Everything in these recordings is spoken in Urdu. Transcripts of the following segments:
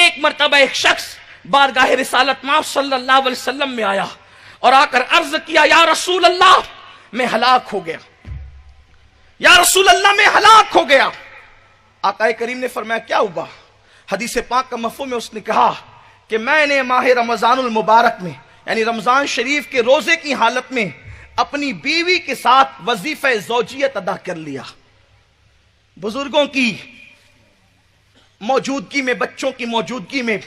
ایک مرتبہ ایک شخص بارگاہ رسالت مآب صلی اللہ علیہ وسلم میں آیا اور آ کر عرض کیا، یا رسول اللہ میں ہلاک ہو گیا، یا رسول اللہ میں ہلاک ہو گیا۔ آقا کریم نے فرمایا کیا ہوا؟ حدیث پاک کا مفہوم ہے، اس نے کہا کہ میں نے ماہ رمضان المبارک میں یعنی رمضان شریف کے روزے کی حالت میں اپنی بیوی کے ساتھ وظیفہ زوجیت ادا کر لیا۔ بزرگوں کی موجودگی میں، بچوں کی موجودگی میں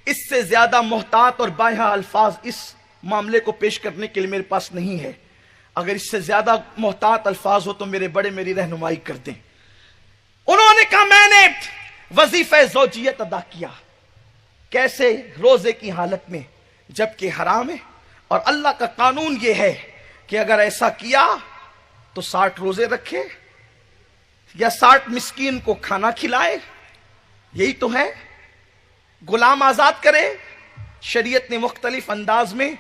اس سے زیادہ محتاط اور بائیہا الفاظ اس معاملے کو پیش کرنے کے لیے میرے پاس نہیں ہے۔ اگر اس سے زیادہ محتاط الفاظ ہو تو میرے بڑے میری رہنمائی کر دیں۔ انہوں نے کہا میں نے وظیفہ زوجیت ادا کیا۔ کیسے؟ روزے کی حالت میں، جبکہ حرام ہے، اور اللہ کا قانون یہ ہے کہ اگر ایسا کیا تو 60 روزے رکھے یا 60 مسکین کو کھانا کھلائے، یہی تو ہے، غلام آزاد کرے۔ شریعت نے مختلف انداز میں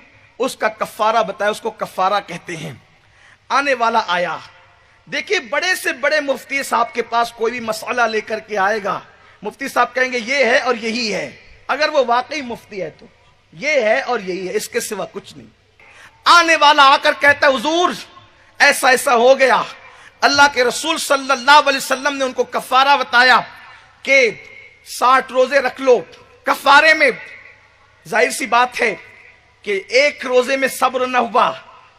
اس کا کفارہ بتایا، اس کو کفارہ کہتے ہیں۔ آنے والا آیا، دیکھیے بڑے سے بڑے مفتی صاحب کے پاس کوئی بھی مسئلہ لے کر کے آئے گا، مفتی صاحب کہیں گے یہ ہے اور یہی ہے، اگر وہ واقعی مفتی ہے تو یہ ہے اور یہی ہے، اس کے سوا کچھ نہیں۔ آنے والا آ کر کہتا ہے حضور ایسا ایسا ہو گیا، اللہ کے رسول صلی اللہ علیہ وسلم نے ان کو کفارہ بتایا کہ 60 روزے رکھ لو۔ کفارے میں ظاہر سی بات ہے کہ ایک روزے میں صبر نہ ہوا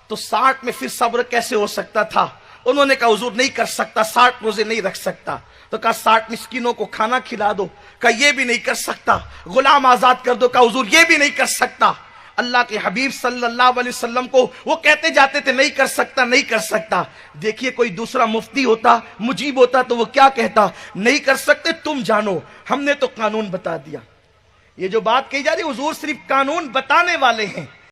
تو 60 میں پھر صبر کیسے ہو سکتا تھا؟ انہوں نے کہا حضور نہیں کر سکتا، 60 روزے نہیں رکھ سکتا۔ تو کہا 60 مسکینوں کو کھانا کھلا دو، کہا یہ بھی نہیں کر سکتا۔ غلام آزاد کر دو، کہا حضور یہ بھی نہیں کر سکتا۔ اللہ کے حبیب صلی اللہ علیہ وسلم کو وہ کہتے جاتے تھے نہیں کر سکتا، نہیں کر سکتا۔ دیکھیے کوئی دوسرا مفتی ہوتا، مجیب ہوتا تو وہ کیا کہتا؟ نہیں کر سکتے تم جانو، ہم نے تو قانون بتا دیا۔ یہ جو بات کہی جا رہی حضور صرف قانون بتانے والے ہیں،